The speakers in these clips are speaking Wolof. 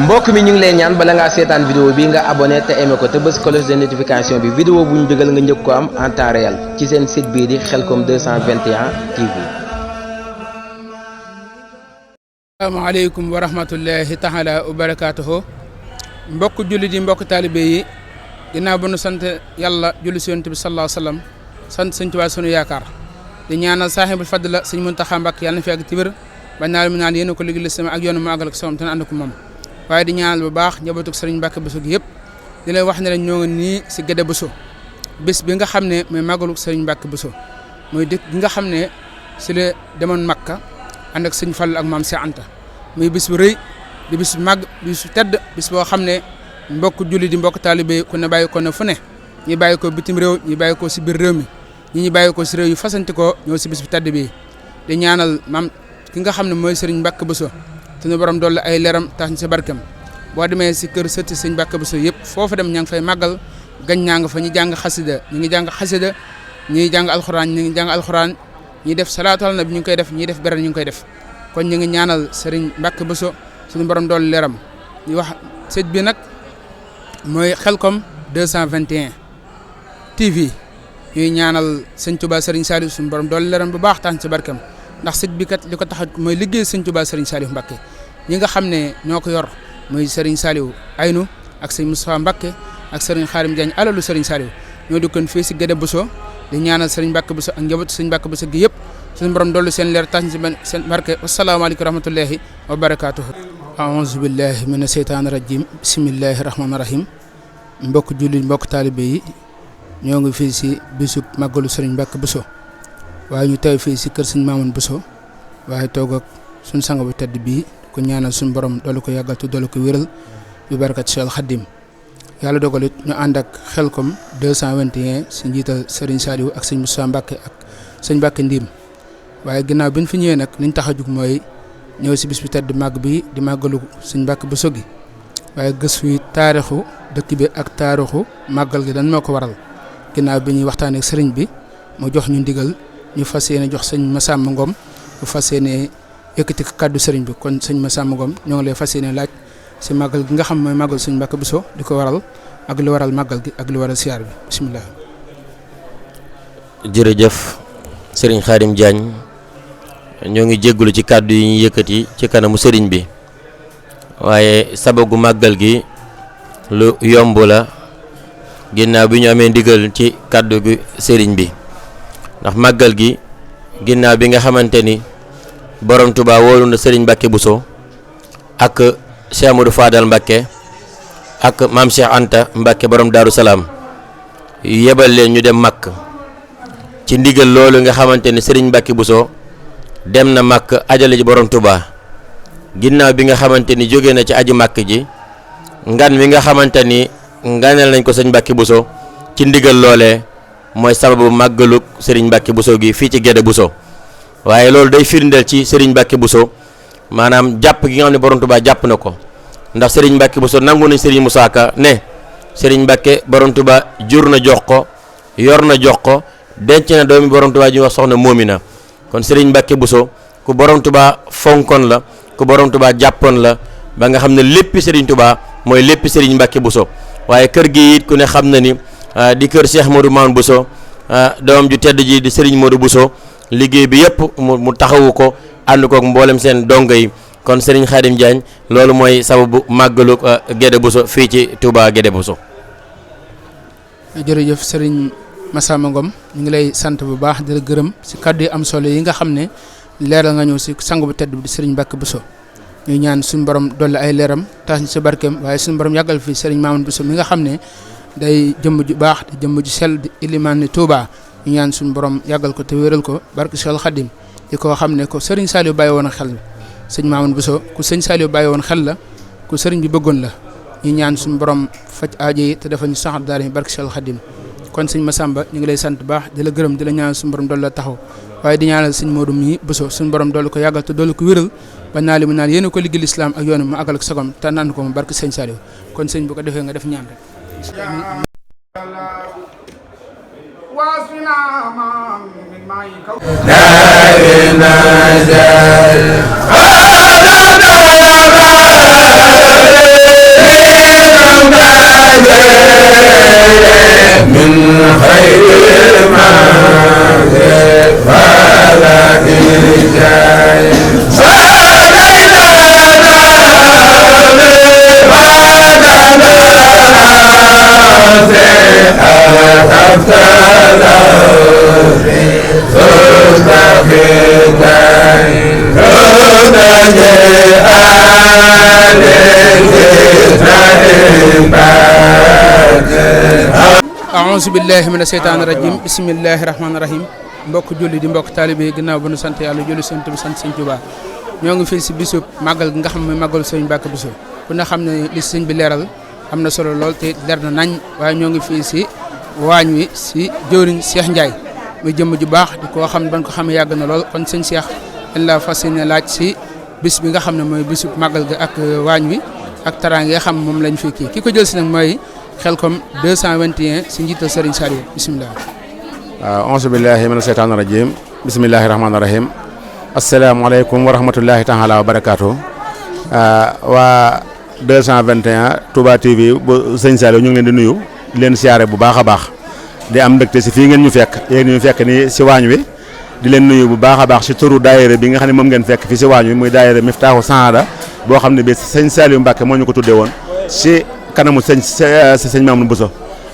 mbokk mi ñu ngi lay ñaan bala ngaa seetaan vidéo bi nga abonné te aimé ko te bës cloche de notification bi vidéo bu ñu dugal nga njëkk ko am en temps réel ci seen site bii di Khelcom 221 TV. asalaamaaleykum wa rahmatullahi taala wa barakaatuhu mbokk jullit yi mbokk taalibe yi ginnaaw ba nu sant yàlla julli si yonent bi sallallahu alayhi wa sallam sant sëñ Tuubaa sunu yaakaar di ñaanal saaxibul fadla sëñ Muntaxa Mbàkke yàlla na fi ak tiwér ba naa mu naan yéen ko liggéey lislam ak yoonu mu àggal ak soom te ànd ko moom waaye di ñaanal bu baax njabootu sëriñ Mbàkke Buso gi yëpp di leen wax ne leen ñoo ngi nii si Guédé Buso bis bi nga xam ne mooy màggalu sëriñ Mbàkke Buso mooy dëkk bi nga xam ne si la demoon Makka ànd ak sëñ Fallu ak maam Seex Anta muy bis bu rëy di bis bu màgg bis bu tedd bis boo xam ne mbokk julli di mbokk taalibe ku ne bàyyi ko ne fu ne ñi bàyyi ko bitim réew ñi bàyyi ko si biir réew mi ñi bàyyi ko si réew yu fasanti ko ñëw si bis bu tedd bi di ñaanal maam ki nga xam ne mooy sëriñ Mbàkke Buso suñu borom dolli ay leeram tax ñu si barkem boo demee si kër sëtti sëriñ Mbàkke Buso yëpp foofu dem ña ngi fay màggal gañ ñaa nga fa ñi jàng xasida ñi ngi jàng xasida ñi jàng alxuraan ñi ngi jàng alxuraan ñi def salaatu ala nabi ñu ngi koy def ñi def beren ñu ngi koy def kon ñu ngi ñaanal sëriñ Mbàkke Buso suñu borom dolli leeram ñu wax sët bi nag mooy Khelcom 221 TV ñuy ñaanal sëñ Tuubaa sëriñ Saliou suñu borom dolli leeram bu baax tax ci barkam ndax sët bi kat li ko tax mooy liggéey sëñ Tuubaa sëriñ Saliou Mbàkke ñi nga xam ne ñoo ko yor muy sëriñ Saliou Aynu ak sëñ Moustapha Mbàkke ak sëriñ Xaarim Jaañ alalu sëriñ Saliou ñoo dëkkoon fii si Guédé Buso di ñaanal sëriñ Mbàkke Buso ak njabootu sëriñ Mbàkke Buso gi yëpp suñu borom dolli seen leer tax ci seen barke wasalaamaaleykum wa rahmatullahi wa barakaatuhu aouzu billahi mina seytaani rajim bismillahi rahmaani rahim mbokk jullit mbokk taalibe yi ñoo ngi fii si bisub màggalu sëriñ Mbàkke Buso waaye ñu teew fii si kër sëñ Maamun Buso waaye toog ak suñu sang bu tedd bii ko ñaanal suñu borom dolli ko yàggal te dolli ko wéral bi barakat Cheikh Khadim yàlla dogal it ñu ànd ak Khelcom 221 si njiital sëriñ Saliou ak sëñ Moussa Mbàkke ak sëñ Mbàkke Ndiim waaye ginnaaw bi ñu fi ñëwee nag liñ tax a jug mooy ñëw si bis bi tedd màgg bi di màggalu sëñ Mbàkke Buso gi waaye gëstu yi taarixu dëkk bi ak taarixu màggal gi dañ moo ko waral ginnaaw bi ñuy waxtaanee ak sëriñ bi mu jox ñu ndigal ñu fas yéene jox sëñ Massamba Ngom mu fas yéene yëkkati kàddu sëriñ bi kon sëñ Massamba Ngom ñoo ngi lay fas yéene laaj si màggal gi nga xam mooy màggal sëñ Mbàkke Buso di ko waral ak lu waral màggal gi ak lu waral siyaar bi bisimilah. jërëjëf sëriñ Xaadim Jaañ ñoo ngi jéggulu ci kàddu yi ñu yëkkati ci kanamu sëriñ bi waaye sababu màggal gi lu yomb la ginnaaw bi ñu amee ndigal ci kàddu gi sëriñ bi ndax màggal gi ginnaaw bi nga xamante ni borom Tuubaa wóolu na sëriñ Mbàkke Buso ak Cheikh Amadou Fadal Mbàkke ak maam Cheikh Anta Mbàkke borom Daaru Salaam yebal leen ñu dem Makk ci ndigal loolu nga xamante ni sëriñ Mbàkke Buso dem na Makk ajale ji borom Tuubaa ginnaaw bi nga xamante ni jóge na ci aji Makk ji ngan wi nga xamante ni nganal nañ ko sëñ Mbàkke Buso ci ndigal loolee mooy sababu màggaluk sëriñ Mbàkke Buso gi fii ci Guédé Buso waaye loolu day firndeel ci sëriñ Mbàkke Buso maanaam jàpp gi nga xam ne borom Tuubaa jàpp na ko ndax sëriñ Mbàkke Buso nangu nañ sëriñ Musaa Ka ne sëriñ Mbàkke borom Tuubaa jur na jox ko yor na jox ko denc na doomi borom Tuubaa ji wax soxna Moomina kon sëriñ Mbàkke Buso ku borom Tuubaa fonkoon la ku borom Tuubaa jàppoon la ba nga xam ne léppi sëriñ Tuubaa mooy léppi sëriñ Mbàkke Buso waaye kër gi it ku ne xam na ni di kër Cheikh Modou Mamoun Buso doom ju tedd ji di sëriñ Modou Buso liggéey bi yëpp mu taxawu ko ànd kook mboolem seen dongo yi kon sëriñ Xaadim Jaañ loolu mooy sababu màggalu Guédé Buso fii ci Touba Guédé Buso. jërëjëf sëriñ Massamba Ngom ñu ngi lay sant bu baax di la gërëm si kàddu yi am solo yi nga xam ne leeral nga ñëw si sang bu tedd bi di sëriñ Mbàkke Buso ñuy ñaan suñu borom dolli ay leeram tax ñu si barkeem waaye suñu borom yàggal fi sëriñ Mamoun Buso mi nga xam ne day jëmm ju baax di jëmm ju sell di ilimaan ni Touba ñu ñaan suñu borom yàggal ko te wéral ko barke Cheikh Khadim di ko xam ne ko sëriñ Saliou bàyyi woon xel sëñ Mamoun Buso ku sëñ Saliou bàyyi woon xel la ku sëriñ bi bëggoon la ñu ñaan suñu borom faj aajo yi te dafa ñu saxat daal barke Cheikh Khadim kon sëñ Massamba ñu ngi lay sant baax di la gërëm di la ñaan suñu borom dolli la taxaw waaye di ñaanal sëñ Modou mi Buso suñu borom dolli ko yàggal te dolli ko wéral ba naa li mu naan yéen ko liggéey lislaam ak yoonu mu àggal ak sagom te naan ko mu barke sëñ Saliou kon sëñ bu ko defee nga def ñaan rek لا aouzu billahi mina seytaani rajim bismillahi rahmaani rahim mbokk julli di mbokk taalibe yi ginnaaw ba nu sant yàlla julli sant bi sant sëñ Tuubaa ñoo ngi fii si bisub màggal gi nga xam ne màggal sëñ Mbàkke Buso ku ne xam ne li sëñ bi leeral am na solo lool te leer na nañ waaye ñoo ngi fii si waañ wi si jëwriñ Cheikh Ndiaye muy jëmm ju baax di koo xam ne ban ko xamee yàgg na lool kon sëñ Cheikh dañ la fas yéene laaj si bis bi nga xam ne mooy bisub màggal gi ak waañ wi ak taraang yi nga xam moom lañ fi ki ko jël si nag mooy Xelcom 221 si njiital Serigne Saliou bisimilah. waaw auzu billahi mina seytaani rajim bismillahi rahmaani rahim asalaamaaleykum wa rahmatullahi taala wa barakaatu waa 221 Touba TV bu sëñ Saliou ñu ngi leen di nuyu di leen siyaare bu baax a baax di am mbégte si fii ngeen ñu fekk yéen ñu fekk ni si waañ wi di leen nuyu bu baax a baax si turu daayira bi nga xam ne moom ngeen fekk fii si waañ wi muy daayira Miftaahu Saada boo xam ne bi sëñ Saliou Mbacke moo ñu ko tuddee woon si kanamu sëñ Mamadou Bousso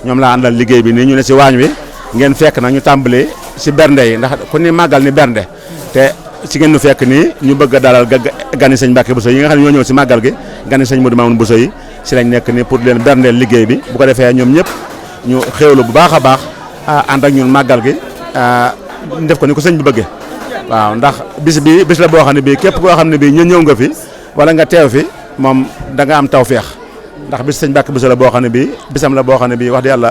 ñoom laa àndal liggéey bi nii ñu ne si waañ wi ngeen fekk nag ñu tàmbali si bernde yi ndax ku ni màggal ni bernde te si ngeen ñu fekk nii ñu bëgg a dalal gani sëñ Mbacke Bousso yi nga xam ne ñoo ñëw si màggal gi gani sëñ Mamadou Bousso yi si lañ nekk ni pour leen berndeel liggéey bi bu ko defee ñoom ñëpp ñu xéewlu bu baax a baax ànd ak ñun màggal gi def ko ni ko sëñ bi bëggee waaw ndax bis la boo xam ne bii képp koo xam ne bii ñëw nga fi wala nga teew fi moom da nga am tawféex ndax bis sëñ Mbacke Bousso la boo xam ne bii bisam la boo xam ne bii wax dëgg yàlla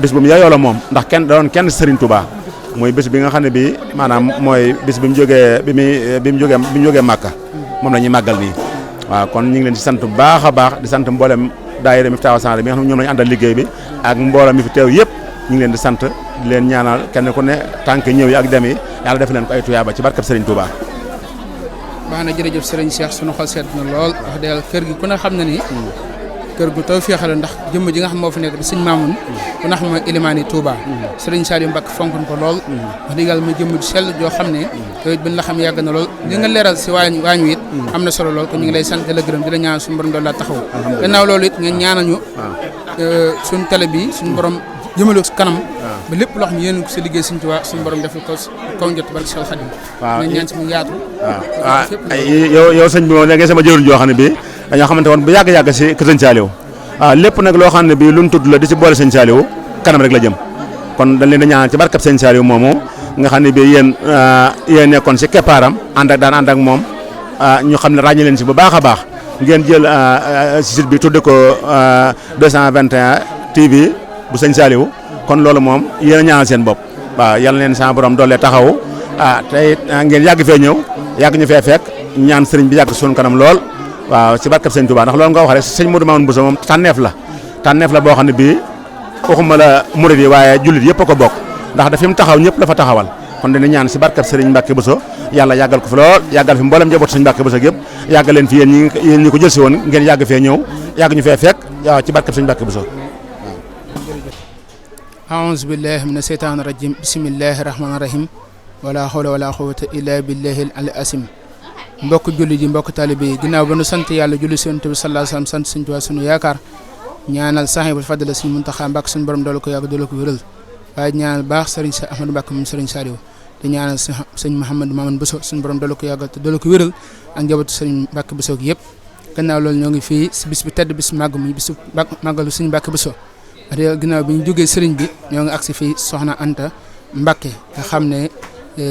bis bu mu yaayoo la moom ndax doon kenn Serigne Touba mooy bis bi nga xam ne bii maanaam mooy bis bi mu jógee Màkka moom la ñuy màggal nii waaw kon ñu ngi leen di sant bu baax a baax di sant mboolem daayira Miftaahu Saada bi nga xam ne ñoom la ñu àndal liggéey bi ak mboolem mi fi teew yëpp ñu ngi leen di sant di leen ñaanal kenn ku ne tànk ñëw yi ak dem yi yàlla def leen ko ay tuyaaba ci barkab Serigne Touba. baax na jërëjëf Serigne Cheikh sunu xol seet na lool wax dëgg yàlla kër gi ku ne xam na ni kër gu taw féexal ndax jëmm ji nga xam moo fi nekk di sëñ Mamoun ku ne xam mooy ilimaani Touba Serigne Saliou Mbacke fonkoon ko lool wax dëgg yàlla muy jëmm ji sell joo xam ne yow it bin la xam yàgg na lool li nga leeral si waañ wi it am na solo lool kon ñu ngi lay sant di la gërëm di la ñaan suñu borom doon laa taxaw gannaaw loolu it ngeen ñaanal ñu suñu télé bi suñu borom jëmale ko kanam ba lépp loo xam ne yéen ko sa liggéey suñu Touba suñu borom def ko kaw njot barke Seex Xaadim ngeen ñaan si mu yaatu yow sëñ bi moom léegi sama jëwriñ joo xam ne bii dañoo xamante woon bu yàgg-yàgg si kër sëñ Saliou lépp nag loo xam ne bii lu mu tudd la di si boole sëñ Saliou kanam rek la jëm kon dañ leen di ñaanal ci barkab sëñ Saliou moomu nga xam ne bii yéen nekkoon si keppaaram daan ànd ak moom ñu xam ne ràññee leen si bu baax a baax ngeen jël si site bi tudde ko 221 TV bu sëñ Saliou kon loolu moom yéen a ñaanal seen bopp waaw yal na leen sa borom doole taxawu te ngeen yàgg fee ñëw yàgg ñu fee fekk ñaan sëriñ bi yàgg suñu kanam lool waaw si barkab sëñ Touba ndax loolu nga wax rek sëñ Modou Mamoun Bousso moom tànneef la boo xam ne bii waxuma la murid yi waaye jullit yëpp a ko bokk ndax da fi mu taxaw ñëpp la fa taxawal kon dañu ñaan si barkab sëriñ Mbacke Bousso yàlla yàggal ko fi lool yàggal fi mboolem njaboot sëñ Mbacke Bousso yëpp yàggal leen fi yéen ñi ko jël si woon ngeen yàgg fee ñëw yàgg ñu fee fekk waaw ci barkab sëñ Mbacke Bousso aouzu billahi mina seytaani rajim bismillahi rahmaani rahim wala hawla wala quwwata illa billahi al asim mbokk julli ji mbokk talibe yi ginnaaw ba nu sant yàlla julli si Yonent bi sallallahu alayhi wasallam sant Sëñ Tuubaa sunu yaakaar ñaanal sahibul fadla Sëñ Muntaxa Mbàkke suñu borom doole ko yàgg doole ko wéral waaye ñaanal baax Sëriñ Ahmadou Mbàkke moom Sëriñ Saliou di ñaanal sëñ Mouhamadou Mamoun Bousso suñu borom doole ko yàgg te doole ko wéral ak njabootu Sëriñ Mbàkke Bousso gi yëpp gannaaw loolu ñoo ngi fii si bis bi tedd bis màgg muy bisu màggalu Sëñ Mbàkke Bousso ginnaaw bi ñu jógee sëriñ bi ñoo ngi agsi fii soxna Anta Mbàkke nga xam ne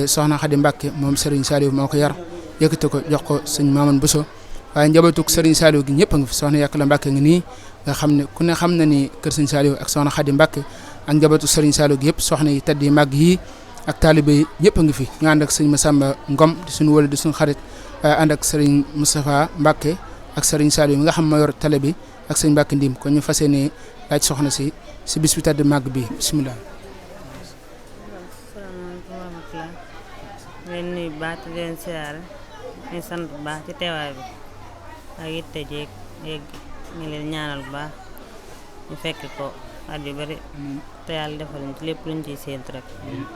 soxna Xadi Mbàkke moom Sëriñ Saliou moo ko yar yëkkate ko jox ko sëñ Mamoun Bousso waaye njabootu Sëriñ Saliou gi ñëpp a ngi fi soxna Yàkla Mbàkke ngi nii nga xam ne ku ne xam na ni kër Sëriñ Saliou ak soxna Xadi Mbàkke ak njabootu Sëriñ Saliou gi yëpp soxna yi tedd yi màgg yi ak taalibe yi ñëpp a ngi fi ñu ànd ak sëñ Massamba Ngom di suñu wala di suñu xarit waaye ànd ak Sëriñ Moustapha Mbàkke ak Sëriñ Saliou mi nga xam ma yor télé bi ak sëñ Mbàkke Ndim kon ñu fas yéene laaj soxna si bis bi tedd màgg bi bisimilah. asalaamaaleykum wa rahmatulah. leen nuyu baax di leen siyaare ñu sant bu baax ci teewaay bi ak yitte jeeg yegg ñu leen ñaanal bu baax ñu fekk ko at yu bari te yàlla defal ñu ci lépp luñ ciy séentu rek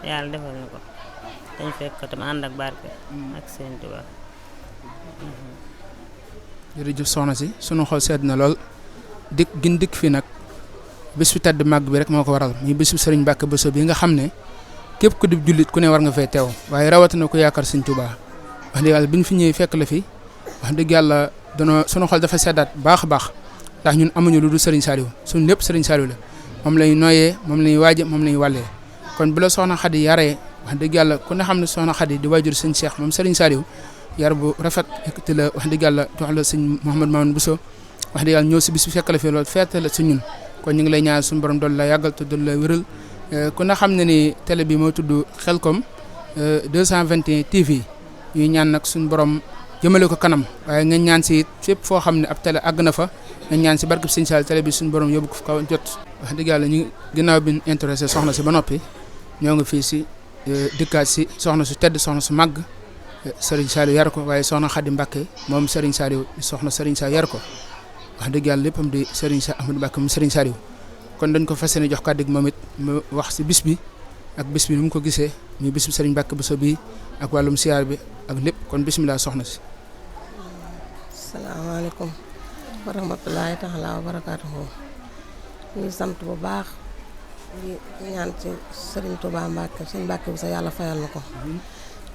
te yàlla defal ñu ko dañ fekk ko tam ànd ak barke ak seen Tuubaa. jërëjëf soxna si sunu xol sedd na lool dikk fii nag bis bi tedd màgg bi rek moo ko waral muy bisu Sëriñ Mbàkke Bousso bi nga xam ne képp ku di jullit ku ne war nga fee teew waaye rawatina ko yaakaar Sëriñ Tuubaa wax dëgg yàlla bi ñu fi ñëwee fekk la fi wax dëgg yàlla sunu xol dafa seddaat baax a baax ndax ñun amuñu lu dul Sëriñ Saliou suñu lépp Sëriñ Saliou la moom lañu nooyee moom lañuy waaje moom lañuy wàllee kon bu la soxna Xadi yaree wax dëgg yàlla ku ne xam ne soxna Xadi di waajur sëñ Cheikh moom Serigne Saliou yar bu rafet te la wax dëgg yàlla jox la sëñ Mouhamed Mamoun Bousso wax dëgg yàlla ñëw si bis bi fekk la fi loolu feete la si ñun kon ñu ngi lay ñaan suñu borom dool la yàggal te dool la wéral ku ne xam ne ni télé bi moo tudd Khelcom 221 TV ñuy ñaan nag suñu borom jëmale ko kanam waaye nga ñaan si it fépp foo xam ne ab télé àgg na fa nga ñaan si barkeb sëñ Saliou télé bi suñu borom yóbbu ko kaw jot wax dëgg yàlla ñu ginnaaw bi ñu intéressé soxna si ba noppi ñoo ngi fii si dikkaat si soxna su tedd soxna su màgg Serigne Saliou yar ko waaye soxna Khady Mbacké moom Serigne Saliou soxna Serigne Saliou yar ko wax dëgg yàlla léppam di Serigne Ahmadou Mbacké moom Serigne Saliou kon dañ ko fas yéene jox kàddu gi moom it mu wax si bis bi ak bis bi ni mu ko gisee muy bis bi Serigne Mbacké Bousso bi ak wàllum siyaar bi ak lépp kon bismillah soxna si. asalaamaaleykum wa rahmatulahi taala wa barakaatuhu ñuy sant bu baax di ñaan ci Serigne Touba Mbacké Serigne Mbacké Bousso yàlla fayal na ko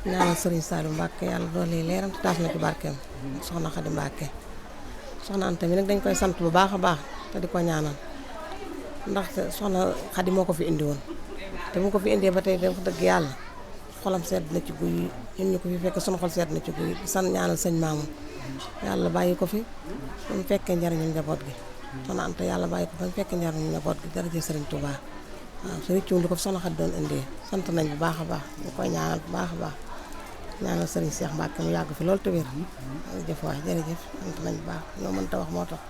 ñaanal Serigne Saliou Mbacké yàlla doole leeram te taas na ci barkeem soxna Khady Mbacké soxna Anta mi nag dañ koy sant bu baax a baax te di ko ñaanal ndaxte soxna Khady moo ko fi indi woon te mu ko fi indee ba tey dafa dëgg yàlla xolam sedd na ci guy ñun ñu ko fi fekk sunu xol sedd na ci guy san ñaanal sëñ Maamu yàlla bàyyi ko fi ba mu fekkee njariñu njaboot gi soxna Anta yàlla bàyyi ko ba mu fekkee njariñu njaboot gi daraja Serigne Touba waaw su rëccu li ko fi soxna Khady doon indee sant nañ bu baax a baax ñu koy ñaanal bu baax a baax ñaanal Serigne Cheikh Mbacké mu yàgg fi loolu te wér jërëjëf waay jërëjëf sant nañ bu baax ñoo mënta wax moo tax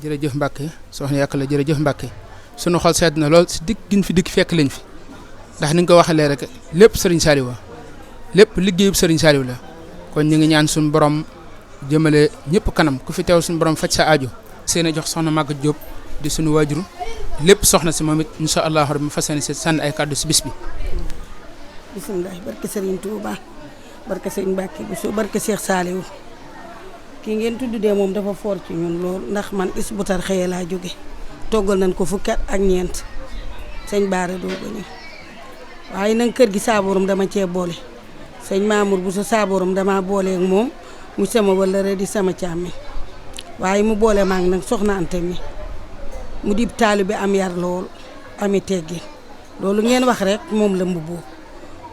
jërëjëf Mbacké soxna yàq la jërëjëf Mbacké sunu xol sedd na lool si dikk giñ fi dikk fekk lañ fi ndax ni nga ko waxee rek lépp Serigne Saliou lépp liggéeyub Serigne Saliou la kon ñu ngi ñaan suñu borom jëmale ñëpp kanam ku fi teew suñu borom faj sa aajo seen a jox soxna Maguette Diop di suñu waajuru lépp soxna si moom it incha allah rabbi mu fas yéene si sànni ay kàddu si bis bi. bisimilah barke Serigne Touba barke Serigne Mbacké Bousso barke Cheikh Saliou kii ngeen tudd de moom dafa foor ci ñun loolu ndax man Hizbut Tarqiyyah laa jóge toggal nañ ko fukki at ak ñeent sëñ Baara doo ko ñëw waaye nag kër gi saaborum dama cee boole sëñ Mamour Bousso saaborum dama boole ak moom mu sama wala di sama càmmi waaye mu boole maag nag soxna Anta mi mu dib taalibe am yar lool ami teggi loolu ngeen wax rek moom la mbubboo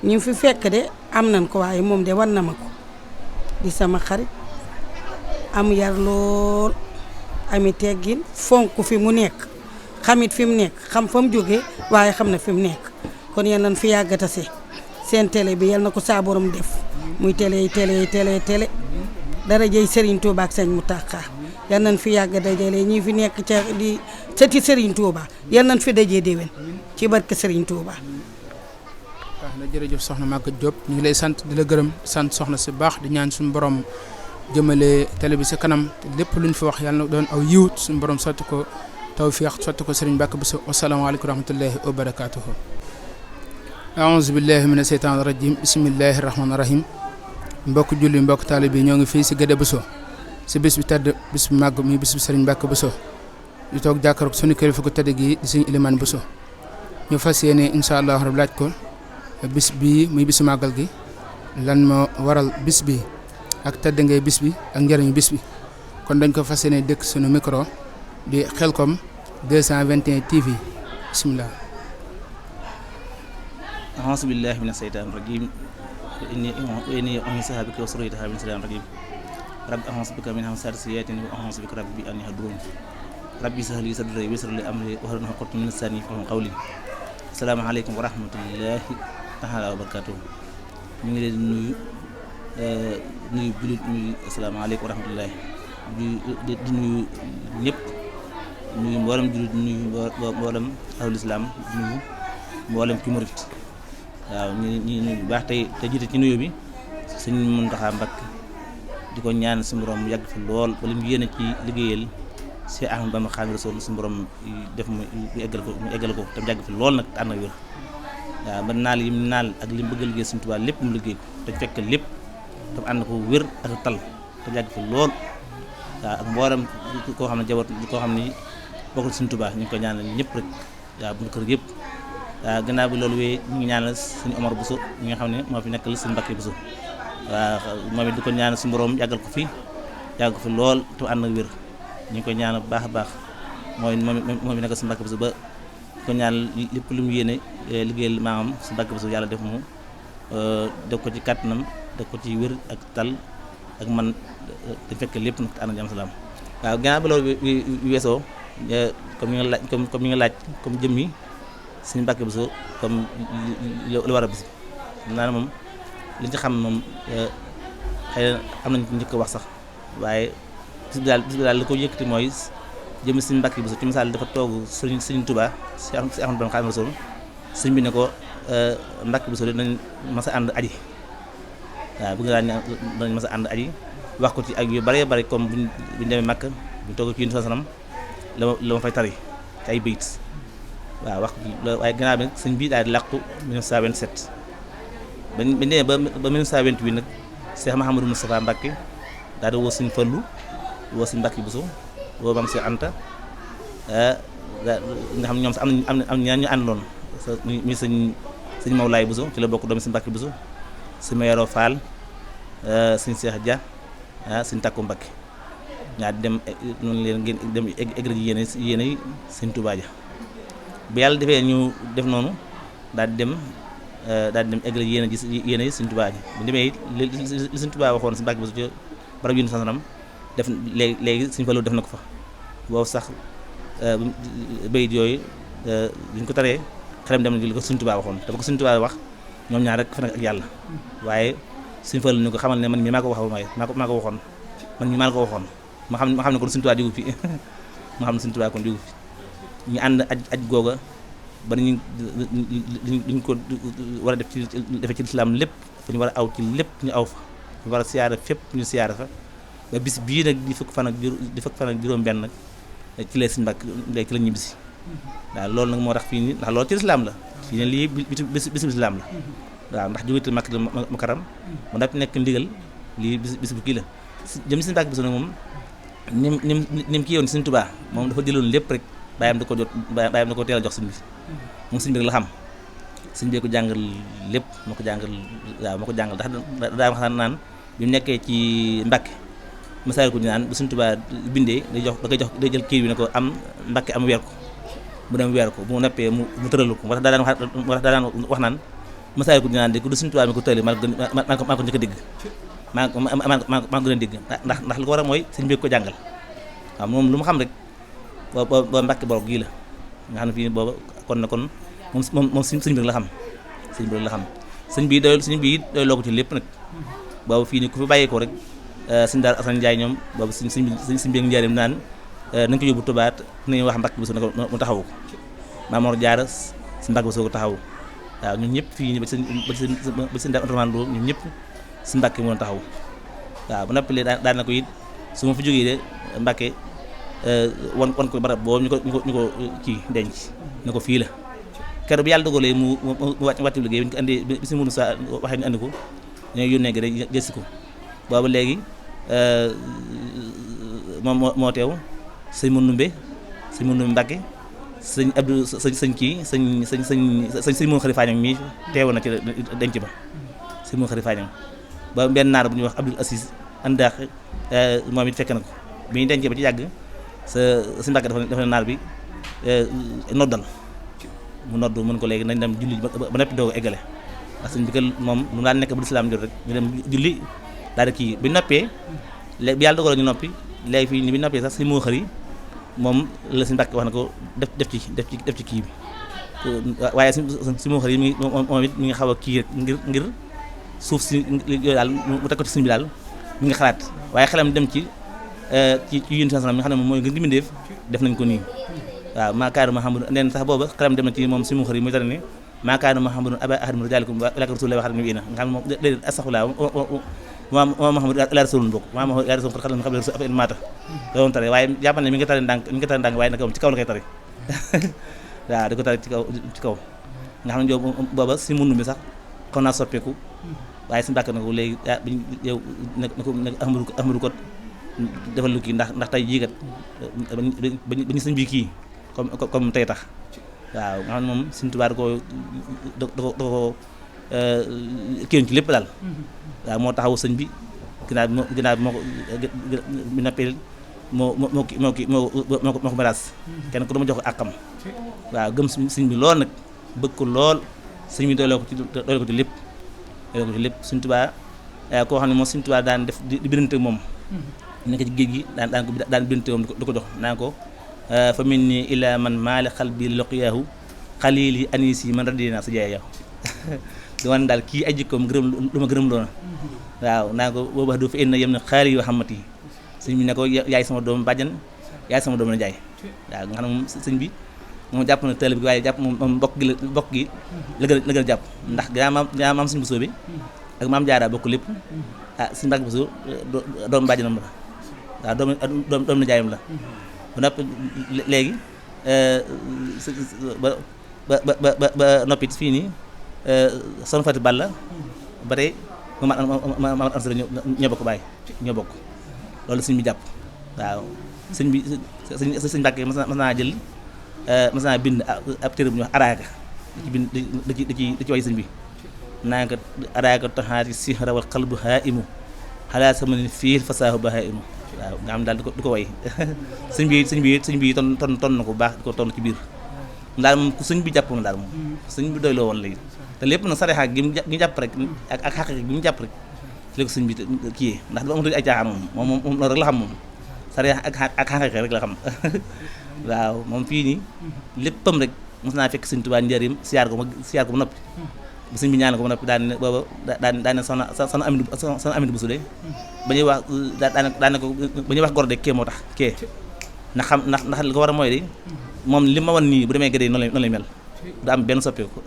ñu fi fekk de am nañ ko waaye moom de war na ma ko di sama xarit am yar lool ami teggin fonk fi mu nekk xamit fi mu nekk xam fa mu jógee waaye xam na fi mu nekk kon yal nañ fi yàggatase seen télé bi yal na ko saaborom def muy télé dara jëy Serigne Touba ak sëñ Mountakha yal nañ fi yàgg dajale ñi fi nekk ca di sëti Serigne Touba yal nañ fi dajee déwén ci barke Serigne Touba. waaw na jërëjëf soxna Maguette Diop ñu ngi lay sant di la gërëm sant soxna si baax di ñaan suñu borom jëmale télé bi si kanam lépp luñ fi wax yàlla na doon aw yiw suñu borom sotti ko tawfiq sotti ko Serigne Mbacké Bousso wasalaamaaleykum wa rahmatullahi wa barakatuhu aouzu billahi mina seytaani rajim bismillahi rahmaani rahim mbokk julli mbokk taalibe bi ñoo ngi fii si Guédé Bousso si bis bi tedd bis bi màgg muy bis bi Serigne Mbacké Bousso di toog jàkkaarloog suñu kilifa gu tedd gi di Serigne Elimane Bousso ñu fas yéene incha allah rabbi laaj ko bis bii muy bisu màggal gi lan moo waral bis bi ak tedd ngay bis bi ak njëriñu bis bi kon dañ ko fas yéene dëkk suñu micro di Khelcom 221 TV bismillah a'uuzu billahi mina shaytaani rajiim inni u'iizuhaa bika wa zurriyyatahaa mina shaytaani rajiim rabbi a'uuzu bika min hamazaati shayaatiin wa a'uuzu bika rabbi an yahduruun rabbi ishrah li sadrii wa yassir li amrii wahlul uqdatan min lisaanii yafqahuu qawlii assalaamu aleykum wa rahmatullaahi taala wa barakaatuh ñu ngi leen nuyu jullit nuyu asalaamaaleykum wa rahmatullaahi di nuyu ñëpp nuyu mboolem jullit nuyu mboolem ahlul islaam nuyu mboolem ki murit waaw ñu bu baax tey te jiite ci nuyu bi sëñ Mountakha Mbacké di ko ñaan suñu borom mu yàgg fi lool wala mu yéene ci liggéeyal Cheikh Ahmadou Bamba Khadimu Rasuul suñu borom def mu eggal ko te mu yàgg fi lool nag te ànd ak wér waaw ba naal yi mu naal ak li mu bëgg a liggéey Sëñ Tuubaa lépp mu liggéey ko te fekk lépp te mu ànd ko wér ak tal te mu yàgg fi lool waaw ak mboolem koo xam ne jaboot koo xam ne bokkul Sëñ Tuubaa ñu ngi ko ñaanal ñëpp rek waaw bu kër yëpp waaw gannaaw bi loolu wee ñu ngi ñaanal Sëñ Omar Bousso ñi nga xam ne moo fi nekkal Sëñ Mbacké Bousso waaw moom it di ko ñaanal suñu borom yàggal ko fi lool te ànd ak wér ñu ngi koy ñaanal bu baax a baax mooy nekk si Mbàkke Buso ba ko ñaan lépp lu mu yéene liggéeyal maamam si Mbàkke Buso yàlla def mu def ko ci kàttanam def ko ci wér ak tal ak man te fekk lépp nag te ànd ak jàmm salaam. waaw gannaaw ba loolu weesoo comme ni nga laaj comme jëm yi suñu Mbàkke Buso comme lu war a bis naa ne moom liñ ci xam moom xëy na am nañ ci njëkk a wax sax waaye bis bi daal li ko yëkkati mooy jëm suñu Mbàkke Buso ci misaal dafa toog Sëriñ Tuubaa si Ahmadu Bamba Xaadimu Rasuul sëñ bi ne ko Mbàkke Buso nañ mas a ànd aji waaw bëgg naa dañ mas a ànd aji wax ko ci ak yu bëree bëri comme buñ demee Makka buñ toog ci yéen sanam la ma fay tari ci ay bayit waaw wax waaye gannaaw bi nag sëñ bi daal di làqu 1927 bañ demee ba 1928 nag Cheikh Mahamadou Moustapha Mbacke daal di woo sëñ Fallu woo sëñ Mbàkke Buso woo Maam Cheikh Anta nga xam ñoom sax am ñaan ñu àndoon muy sëñ Mawlaay Buso ci la bokk doomi sëñ Mbàkke Buso sëñ Mayoro Fall sëñ Cheikh Dia sëñ Takku Mbacke ñaa dem noonu leen ngeen dem egg ji yéene sëñ Tuubaa ja bu yàlla defee ñu def noonu daal di dem egg ji yéene sëñ Tuubaa ji bu demee li sëñ Tuubaa waxoon si Mbàkke Buso ci barab yu sanam def léegi sëñ Fallu def na ko fa boobu sax bayit yooyu buñ ko taree xelam dem na li ko sëñ Tuubaa waxoon dafa ko sëñ Tuubaa wax ñoom ñaar rek fa nekk ak yàlla waaye sëñ Fallu ñu ko xamal ne man mii maa ko waxoon maa ko waxoon man mii maa ko waxoon ma xam ne kon sëñ Tuubaa jógu fi ma xam ne sëñ Tuubaa kon jógu fi ñu ànd aj googa ba ñu ko war a defee ci lislaam lépp fa ñu war a aw ci lépp ñu aw fa ñu war a siyaare fépp ñu siyaare fa ba bis bii nag di fukk fan ak juróom benn nag ci lay sëñ Mbàkke léegi ci la ñibbisi waaw loolu nag moo tax fii nii ndax loolu ci lislaam la fii ne lii bisu lislaam la waaw ndax jógetul Makkatal Mukarram mu daf nekk ndigal lii bis bu kii la jëm si Mbàkke Buso nag moom nim kii yoon Sëñ Tuubaa moom dafa jëloon lépp rek bàyyam da ko teel a jox sëñ bi moom sëñ bi rek la xam sëñ bi ko jàngal lépp moo ko jàngal ndax daa wax naan bi mu nekkee ci Mbàkke masaal ko ñu naan bu Sëñ Tuubaa bindee day jël kii bi ne ko am Mbàkke am weer ko mu dem weer ko bu mu noppee mu tëralu ko moo tax daan wax naan masaal ko ñu naan de ku du Sëñ Tuubaa mi ko tëralee maa ko njëkk a dégg maa ko gën a dégg ndax li ko war a mooy sëñ bi ko jàngal waaw moom lu mu xam rek ba Mbàkke Boroog gii la nga xam ne fii booba kon moom sëñ bi rek la xam sëñ bi doy loo ko ci lépp nag boobu fii ni ku fi bàyyee ko rek sëñ Daaru Asan Njaay ñoom boobu sëñ bi ak njaareem naan nañ ko yóbbu Tuubaa nañu wax Mbàkke Buso mu taxawu ko Maam Mor Jaara si Mbàkke Buso ko taxawu waaw ñun ñëpp fii ba sëñ Daaru Antamaan Lo ñun ñëpp si Mbàkke moo taxaw waaw bu noppi daan na ko it su ma fi jógee de Mbàkke wan ko barab boobu ñu ko kii denc ne ko fii la keroog bi yàlla dogalee mu wàcc liggéey bi ñu ko andi bi si mënu sa waxee ñu andi ko ñoo yónnee gi rek jësi ko boobu léegi moom moo teew sëñ Mandumbe Mbàkke sëñ Abdou sëñ kii sëñ Moon Xari Faañang mii teew na ci denc ba sëñ Moon Xari Faañang ba benn naar bu ñuy wax Abdul Aziz Andaax moom it fekk na ko bi ñu dencee ba ci yàgg sa Mbàkke dafa ne naar bi noddal mu nodd mën ko léegi nañ dem julli ba noppi doo ko eggale ndax sëñ bi que moom mu daan nekk bu lislaam jot rek ñu dem julli daal di kii bi noppee léegi bi yàlla dogal ñu noppi léegi fii ni bi noppee sax si moo xëri moom la sëñ Mbàkke wax na ko def ci kii bi waaye si moo xëri moom it mi ngi xaw a kii rek ngir suuf si yooyu daal mu teg ko ci sëñ bi daal mi ngi xalaat waaye xelam dem ci yéen sanam mi nga xam ne moom mooy gën gi mbindéef def nañ ko nii waaw maakaanu Muhammadu neen sax booba xelam dem na ci moom si mu xëri muy tane ne maakaanu Muhammadu aba ahad min rijaalikum walakin rasuulullaahi wa xaatamal nabiyyiina nga xam ne moom déedéet astaxfirullah moom Muhammadu ila rasulun bokk moom ila rasulun xalam xam ne rasul affaire maata doon tare waaye jàppal ne mi ngi tare ndànk waaye nag moom ci kaw la koy tare waaw di ko tare ci kaw nga xam ne yow booba si mundu mi sax kon naa soppeeku waaye si Mbàkke na ko léegi biñ yow na ko Ahmadu ko defal lu kii ndax tey jii kat ba ñu sëñ bi kii comme tey tax waaw nga xam ne moom Sëñ Tuubaa da ko kéewoon ci lépp daal waaw moo taxaw sëñ bi ginnaaw bi moo ko bi noppee moo ko maraas kenn ku dama jox ko àqam waaw gëm sëñ bi lool nag bëgg ko lool sëñ bi doyloo ko ci lépp Sëñ Tuubaa koo xam ne moom Sëñ Tuubaa daan def di bindante moom nekk ci géej gi daan bindante moom du ko jox naan ko fa min ni ila man maali xalbi loqiyaahu xalil yi anis yi man radina sa jaay yow di wan daal kii ay jikkoom lu ma gërëm loona waaw naan ko boobu wax du fa inna yem na xaali yoo xamante yi sëñ bi ne ko yaay sama doom bàjjan yaay sama doom na jaay waaw nga xam ne moom sëñ bi moom jàpp na teel bi waaye jàpp moom mbokk gi la gën a jàpp ndax gaa maam Sëñ Bousso bi ak maam Jaara bokk lépp Sëñ Mbàkke Bousso doom bàjjanam la waaw doom na jaayam la ba noppi léegi ba noppi fii nii son fati Balla ba tey ma ansara ñoo bokk bàyyi ñoo bokk loolu sëñ bi jàpp waaw sëñ Mbàkke mas naa jël mas naa bind ab téere bu ñuy wax araaka da ci way sëñ bi naa ko araaka taxaati sihra wal qalbu haimu xalaa sama ne fii fasaahu ba haimu waaw nga xam daal du ko way sëñ bi ton na ko baax di ko ton ci biir daal moom ku sëñ bi jàpp na daal moom sëñ bi doyloo woon léegi te lépp nag sarexa gi mu jàpp rek ak xàq gi mu jàpp rek ci la ko sëñ bi kii ndax du amatul ay caaxaan moom loolu rek la xam moom sarexa ak xàq rek la xam waaw moom fii nii léppam rek mos naa fekk Sëñ Tuubaa njëriñ siyaar ko ba noppi ba sëñ bi ñaan ko ba noppi daan ne booba daan ne soxna Amindu Buso de ba ñuy wax daan ne ko ba ñuy wax gor de kee moo tax kee ndax li ko war a mooy de moom li ma wan nii bu demee gëdee noonu lay mel du am benn soppeeku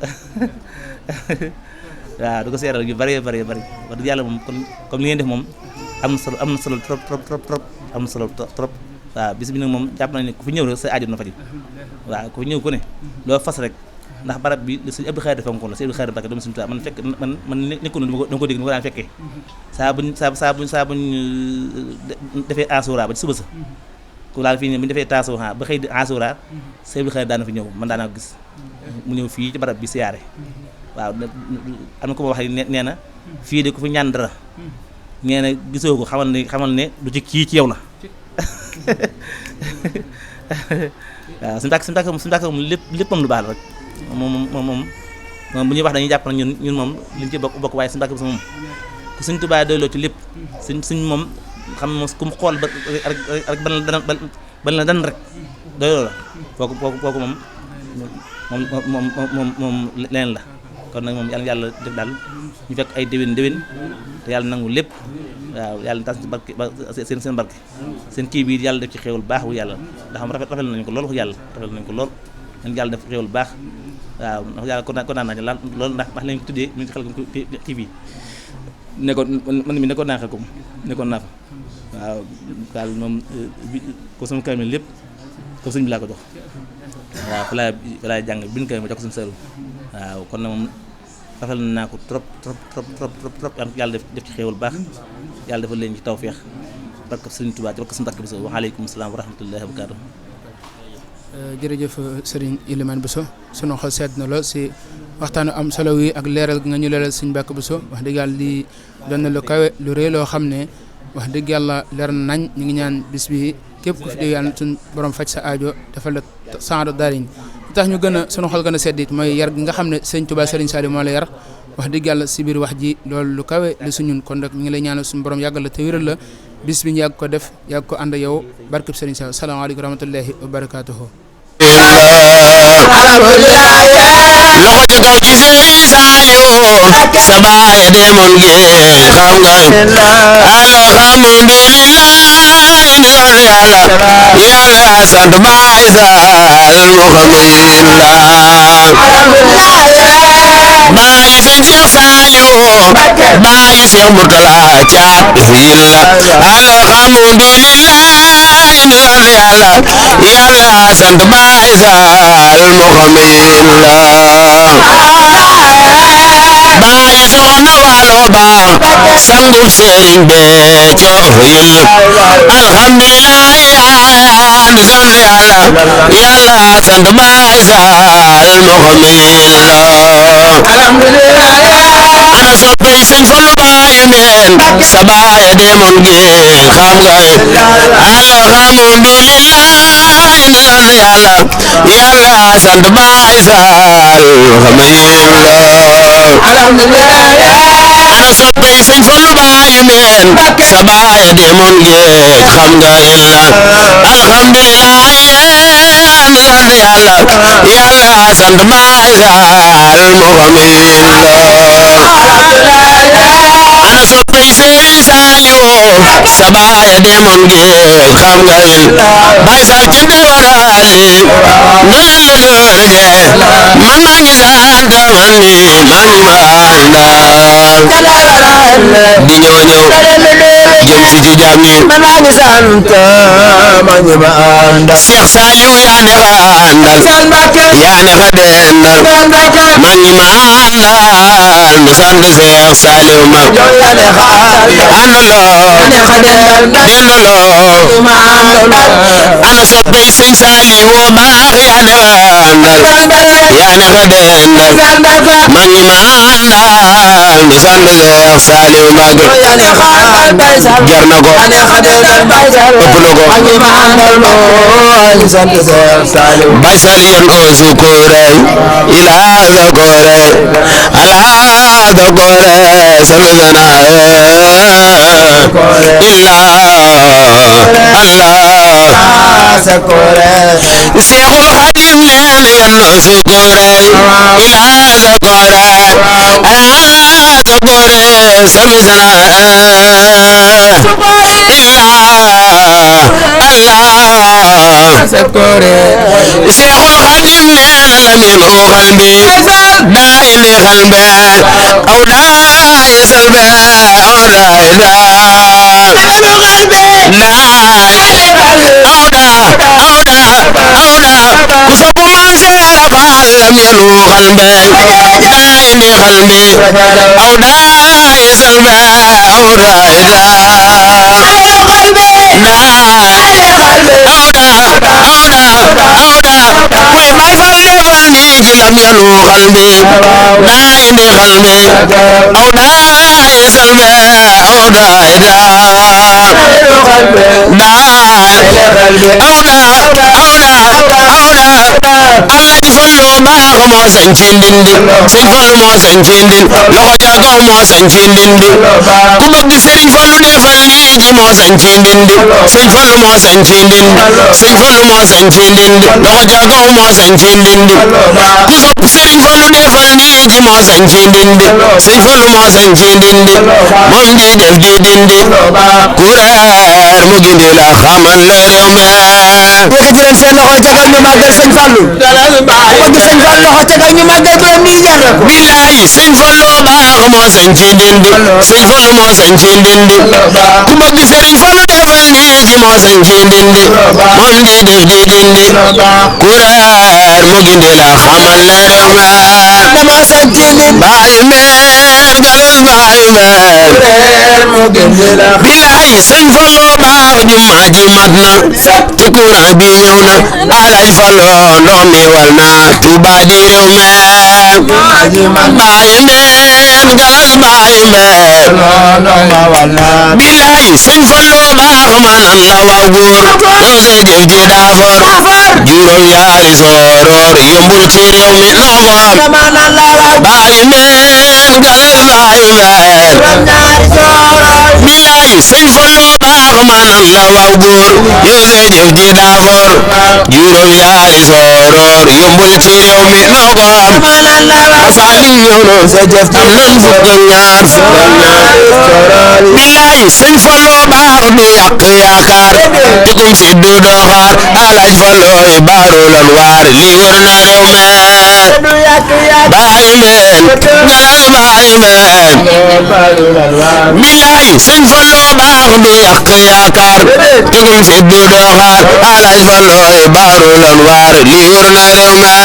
waaw du ko seeral yu bari wax dëgg yàlla moom comme li ngeen def moom am na solo trop am na solo trop waaw bis bi nag moom jàpp nañ ne ku fi ñëw rek sa aajo na faju waaw ku fi ñëw ku ne loo fas rek ndax barab bi li sëñ Abdou Khadre fonkoon la sëñ Abdou Khadre Mbacké doomu Sëñ Tuubaa man fekk man nekkoon dama ko dégg ni ko daan fekkee saa buñ defee asura ba ci suba sa ku laal fii ne bu ñu defee taasuwaa ba xëy di asura sëñ Abdou Khadre daan na fi ñëw man daanaa ko gis mu ñëw fii ci barab bi siyaare waaw am na ko ma wax nee na fii de ku fi ñaan dara nee na gisoo ko xamal ne du ci kii ci yow la waaw suñu tàkk moom léppam lu baax la rek moom bu ñuy wax dañuy jàpp na ñun moom liñ ci bokk waaye suñu tàkk bi moom ku Sëñ Tuubaa doyloo ci lépp suñ moom xam moom ku mu xool ba rek ban la dan rek doyloo la kooku moom leneen la kon nag moom yàlla def daal ñu fekk ay déwén te yàlla nangu lépp waaw yàlla tas ci barke seen barke seen kii bii yàlla def ci xéewal baax wu yàlla ndax xam rafet nañu ko lool yàlla rafet nañu ko lool yàlla def xéewal baax waaw ndax yàlla kontaan nañu lool ndax lañ ko tuddee mu ngi xel ko kii bii nekkoon naa xel ko nekkoon naa fa waaw daal moom ko sama kamil lépp ko sëñ bi laa ko jox waaw fa laa jàng bind kamil ma jox ko suñu sëru waaw kon nag moom rafetlu naa ko trop yàlla def ci xéewal baax yàlla dafa leen ci tawfeex barke Sëriñ Tuubaa ci barke Sëriñ Mbàkke Buso wa aleykum salaam wa rahmatullahi wa barakaatuh. jërëjëf Sëriñ Ilimaan Buso sunu xol sedd na lool si waxtaanu am solo wi ak leeral nga ñu leeral Sëriñ Mbàkke Buso wax dëgg yàlla lii doon na lu kawe lu rëy loo xam ne wax dëgg yàlla leer na nañ ñu ngi ñaan bis bi képp ku fi dégg yàlla suñ borom faj sa aajo dafa la saado daariñ li tax ñu gën a sunu xol gën a sedd it mooy yar gi nga xam ne Sëriñ Tuubaa Sëriñ Saliou moo la yar wax dëgg yàlla si biir wax ji loolu lu kawe lu suñun kon nag ñu ngi lay ñaanal suñu borom yàggal la te wéral la bis bi ñu yàgg ko def yàgg ko ànd yow barkeb Sëriñ Saliou salaamaaleykum wa rahmatullahi wa barakaatuhu. loxo ca kaw ci Sëriñ Saliou sa baay demoon géej xam nga alhamdulilah ndigal yàlla sant baay Saal baay sëñ Cheikh Saliou baay Cheikh Mourtala caat sil alhamdulilah ndigal yàlla sant baay Saal baay soxna Waalo Ba sangub Sëriñ Béthio il alhamdulilah ndigal yàlla sant baay Saal ana soppey sëñ Fallu baayu meen sa baaya demoon géej xam nga alhamdulillah yàlla sant baay Faal xam nga ana soppey sëñ Fallu baayu meen sa baaya demoon géej xam nga alhamdulillah yàlla sant baay Faal moo xam ana soppey Sëriñ Saaliw sa baaya demoon géej xam nga baay Faal ci ndewaraale man maa ngi sant man mi di ñëw jëm si ci jaam ñi man maa ngi sant man ñi ma àndal Seex Saaliw yaa ne fa àndal yaa ne fa dendal man ñi ma àndal nu sant Seex Saaliw ma ana soppey sëñ Saaliw woo baax yaa ne fa àndal yaa ne fa dendal man ñi ma àndal nu sant Seex Saaliw ma jar na ko ëpp na ko Baay Sal yan o sukure ila zakore ala zakore sabana illa Allah zakore Seexul Xadim neen yan o sukure ila zakore ala zakore sabana sakore Seexul Xadim nee na lamin o xalbe daa indi xalbe aw daa yesal be aw daa ida ku sopp Maam Seera Faal lamin o xalbe daa indi xalbe aw daa yesal be aw daa ida kuy Baay Faal defal ni ci lam yanu xalbe daa indi xalbe aw daa yesal be aw daa ida Alaaji Fallu baax moo sañ ci ndindi Sëñ Fallu moo sañ ci ndindi loxo ca kaw moo sañ ci ndindi ku bëgg Sëriñ Fallu defal lii ji moo sañ ci ndindi Sëñ Fallu moo sañ ci ndindi Sëñ Fallu moo sañ ci ndindi loxo ca kaw moo sañ ci ndindi ku sopp Sëriñ Fallu defal lii ji moo sañ ci ndindi Sëñ Fallu moo sañ ci ndindi moom ji def ji dindi ku reer mu gindi la xamal la réew mi yëkkati leen seen loxo ca kaw ñu màggal Sëñ Fallu ku bëgg Sëñ Fallu loxo ca kaw ñu màggal borom lii jar na ko billahi Sëñ Fallu baax moo sañ ci dindi Sëñ Fallu moo sañ ci dindi ku bëgg Sëriñ Fallu defal lii ji moo sañ ci dindi moom ji def ji dindi ku reer mu gindi la xamal la réew mi dama sañ ci dindi bàyyi meen galas bàyyi meen reer mu gindi la billahi Sëñ Fallu baax jumaa ji mat na te courant bi ñëw na Alaaji Fallu ndox mi wal na Tuuba di réew mi bàyyi meen galas bàyyi meen billahi Sëñ Fallu baax ma nan la waaw góor yow sa jëf ji daa for juróom yaari sooroor yombul ci réew mi noofoor bàyyi meen galas bàyyi meen billahi Sëñ Fallu baax ma nan la waaw góor yow sa jëf ji daa for juróom yaari sooroor yombul ci réew mi noofoor Faali ñëw na sa jëf am nan fukk ñaar billahi Sëñ Fallu baax du yàq yaakaar te kum fi du doxaar Alaaji Fallu baaru lan waar li wër na réew mi bàyyi meen galas bàyyi meen billahi Sëñ Fallu baax du yàq yaakaar te kum fi du doxaar Alaaji Fallu baaru lan waar li wër na réew mi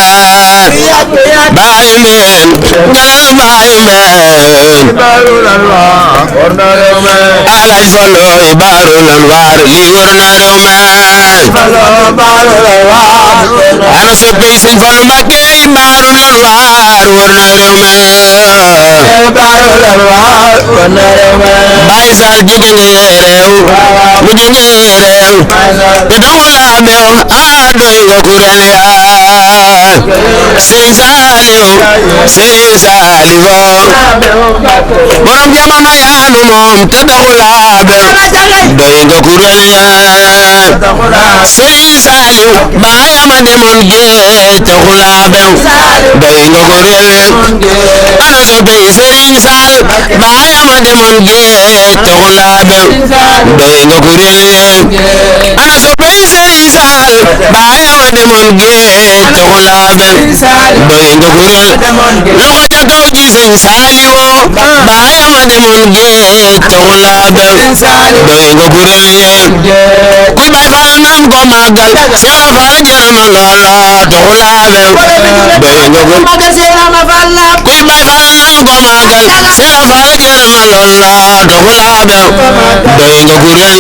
bàyyi meen galas bàyyi meen Alaaji Fallu baaru lan waar li wër na réew mi ana soppey Sëñ Fallu Mbàkke baarul anwaar war na réew mi baarul anwaar war na réew mi Baay Saal jigéen ñi réew mu jigéen réew te taxul a beew doy nga kuréel yaa Sëriñ Saaliw Sëriñ Saaliw borom jamono yaanu moom te taxul a beew doy nga kuréel yaa Sëriñ Saaliw baayama demoon géej taxul a beew doy nga kuréel ana soppey Sëriñ Saal baayama demoon géej taxul a beew doy nga kuréel ana soppey Sëriñ Saal baayama demoon géej taxul a beew doy nga kuréel loxo ca kaw ji Sëriñ Saaliw baayama demoon géej taxul a beew doy nga kuréel kuy Baay Faal nan ko màggal Seera Faal jërëma loola taxul a beew doy nga kuréel kuy Baay Faal nan ko màggal Seera Faal jërëma loola taxul a beew doy nga kuréel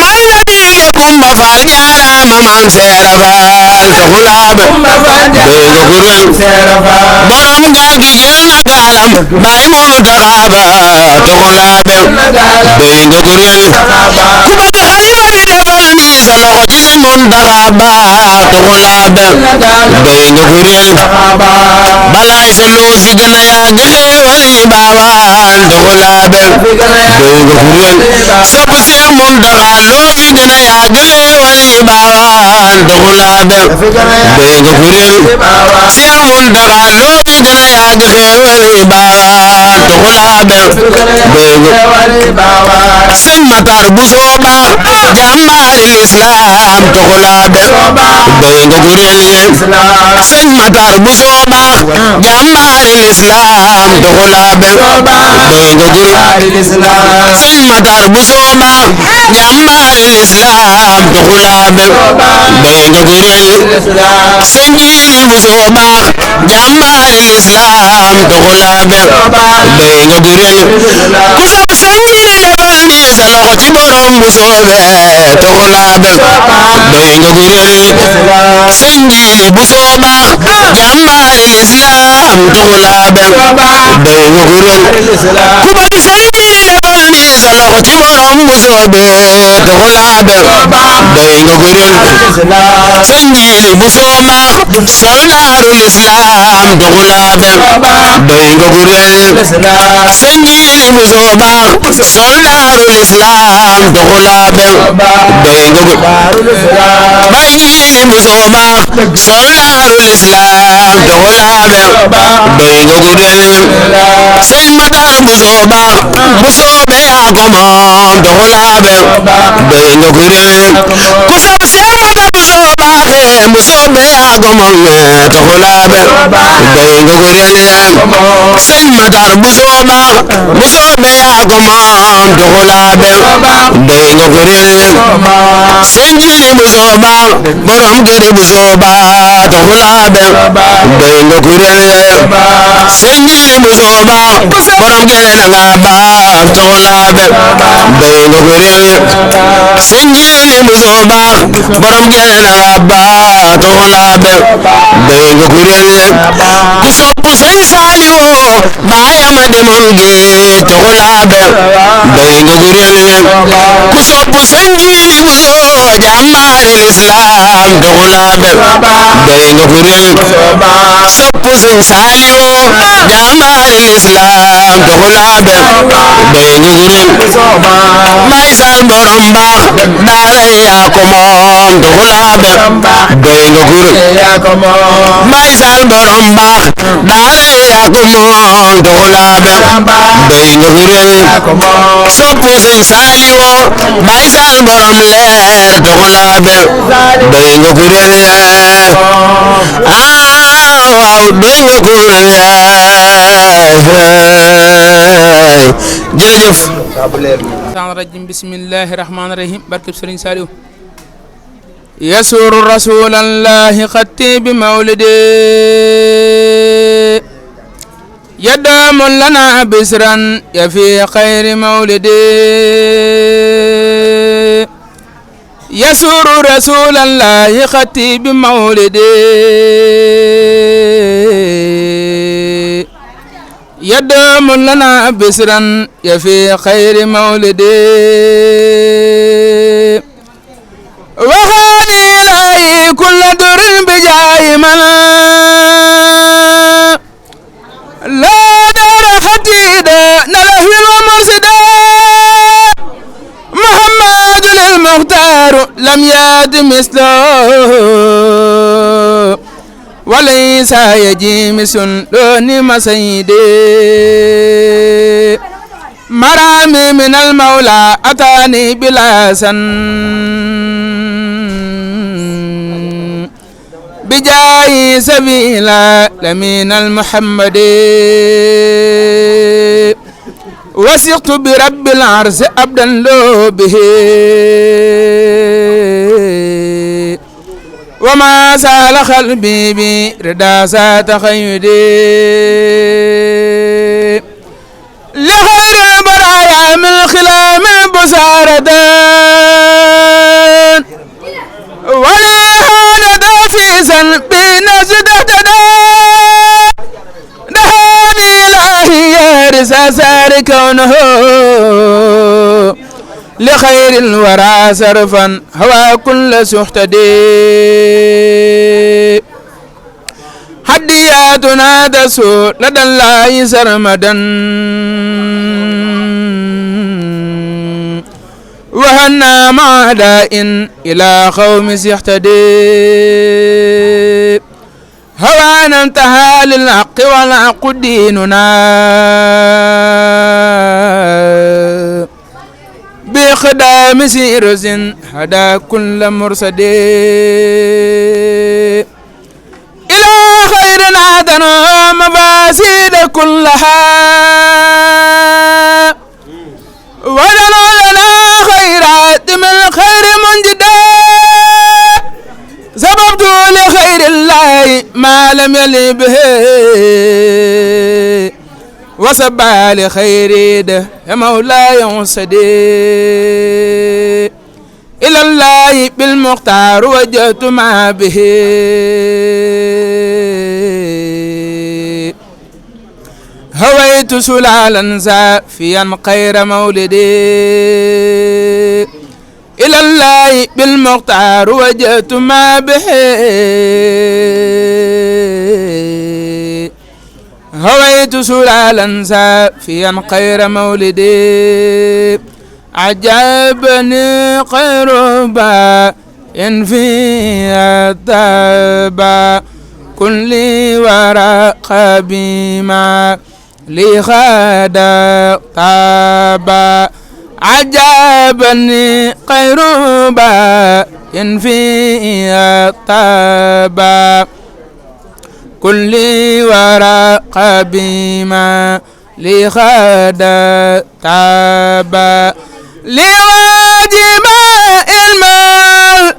may la dige Kumba Faal jaaraama maam Seera Faal taxul a beew doy nga kuréel borom gaal gi jël na gaalam Baay Muntaxa Ba taxul a beew doy nga kuréel ku bëgg xalifa bi defal nii sa loxo ci Sëñ Muntaxa Ba taxul a beew doy nga kuréel balaay sa loo fi gën a yàgg xéewal yi baawaan taxul a beew doy nga kuréel sopp Seex Muntaxa loo fi gën a yàgg xéewal yi baawaan taxul a beew doy nga kuréel Seex Muntaxa loo fi gën a yàgg xéewal yi baawaan taxul a beew doy nga Sëñ Matar Buso baax jàmbaari lislaam taxul a beew doy nga kuréel Sëñ Matar Buso baax jàmbaari lislaam taxul a beew doy nga kuréel Sëñ Matar Buso baax jàmbaari lislaam taxul a beew doy nga kuréel Sëñ Jiili Buso baax jàmbaari lislaam taxul a beew doy nga kuréel ku sopp Sëñ Jiili defal nii sa loxo ci borom bu soobee taxul a beew doy nga kuréel Sëñ Jiili Buso baax jàmbaari lislaam taxul a beew doy nga kuréel ku bëgg Sëñ Jiili defal nii sa loxo ci borom bu soobee taxul a beew doy nga kuréel Sëñ Jiili Buso baax soldaaru lislaam taxul a beew doy nga kuréel Sëñ Jiili Buso baax soldaaru lislaam taxul a beew doy nga kuréel Baay Jiili Buso baax soldaaru lislaam taxul a beew doy nga kuréel Sëñ Matar Buso baax bu soobee yaa ko moom taxul a beew doy nga kuréel ku sopp Seex Matar Buso baaxee bu soobee yaa ko moom taxul a beew doy nga kuréel Sëñ Matar Buso baax bu soobee yaa ko moom taxul a beew doy nga kuréel Sëñ Jiili Buso baax borom gëri Buso baax taxul a beew doy nga kuréel Sëñ Jiili Buso baax borom gëri na nga baax taxul a beew doy nga kuréel Sëñ Jiili Buso baax borom gëri na nga baax taxul a beew doy nga kuréel ku sopp Sëñ Saaliw baayama demoon géej taxul a beew doy nga kuréel ku sopp Sëñ Jiili Buso jàmbaari lislaam taxul a beew doy nga kuréel sopp Sëñ Saaliw jàmbaari lislaam taxul a beew doy nga kuréel Baay Saal borom baax daara yaa ko moom taxul a beew doy nga kuréel Baay Saal borom baax daara yaa ko moom taxul a beew doy nga kuréel sopp Sëñ Saaliw Baay Saal borom leer taxul a beew doy nga kuréel waaw doy nga kuréel jërëjëf rajim bismillahi rahmani rahim barkeb Sëriñ Saaliw yasuru rasulallahi xatti bi mawlidi يدام لنا بسرا يفي خير مولدي يسور رسول الله خطي بمولدي يدوم لنا بسرا يفي خير مولدي وهاني إلهي كل در بجاي من لا دار حتيدا نلهي ومرسدا محمد المختار لم يأت مثله وليس يجي مثل دون مسيدي مرامي من المولى أتاني بلا سن بجاي سبيلا لمن المحمد وثقت برب العرش أبدا له به وما سال قلبي برضا ذات خيدي لخير البرايا من خلام بصارة ولهذا فيزا بنزد دهاني إلهي يا رساسار كونه لخير الورى صرفا هوى كل سحتدي هدياتنا تسوء لدى الله سرمدا وهنا مع داء إلى قوم سيحتدي هوانا انتهى للحق والحق ديننا بخدام سيرز هدى كل مرسد إلى خير عدنا مفاسد كلها ودنا لنا خيرات من خير منجدا سببت لخير الله ما لم يلي به وسبع لخير ده يا مولاي وسدي إلى الله بالمختار وجهت ما به هويت سلالا زافيا خير مولدي إلى الله بالمختار وجهت ما به هويت سلالا سافيا خير مولدي عجبني خير با إن فيها تابا كل ورق بما لخدا تابا عجبني خير با إن فيها تابا كل ورق بما لخدا تابا لواجب المال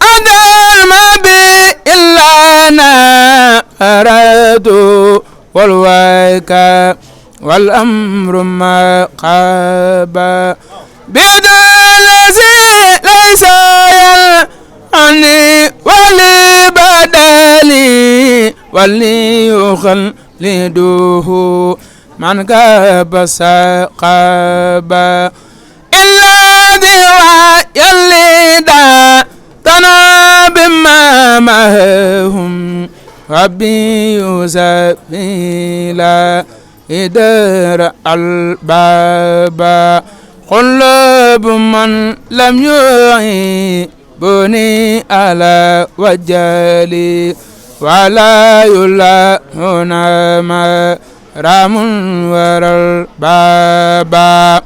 أدر ما بي إلا أنا أراد والوايكا والأمر ما قابا بيد الذي ليس يلعني ولي بدلي ولي يخلدوه من كاب سقابا إلا دوا يلي دا تنا بما معهم ربي يسبيلا إدر البابا قلب من لم يعيبني على وجالي ولا يلهنا ما رام ورى البابا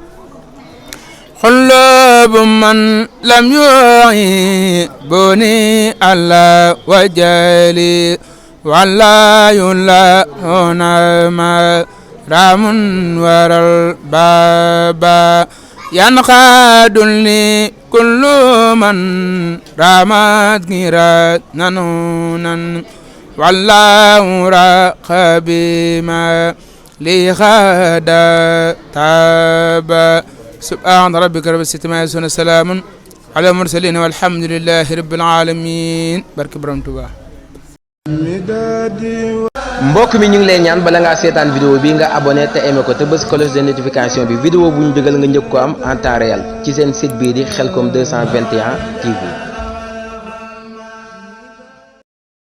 قلب من لم يعيبني على وجالي ولا يلهنا ما رام ورى البابا ينقاد لي كل من رامت غيرت ننونا والله راقب ما لخدا تابا سبحان ربك رب العزة عما يصفون سلام ala mursalin walhamdulillahi rabbil alamin barke borom Tuubaa. mbokk mi ñu ngi lay ñaan bala ngaa seetaan vidéo bi nga abonné te aimé ko te bës cloche de notification bi vidéo bu ñu dugal nga njëkk ko am en temps réel ci seen site bii di Khelcom 221 TV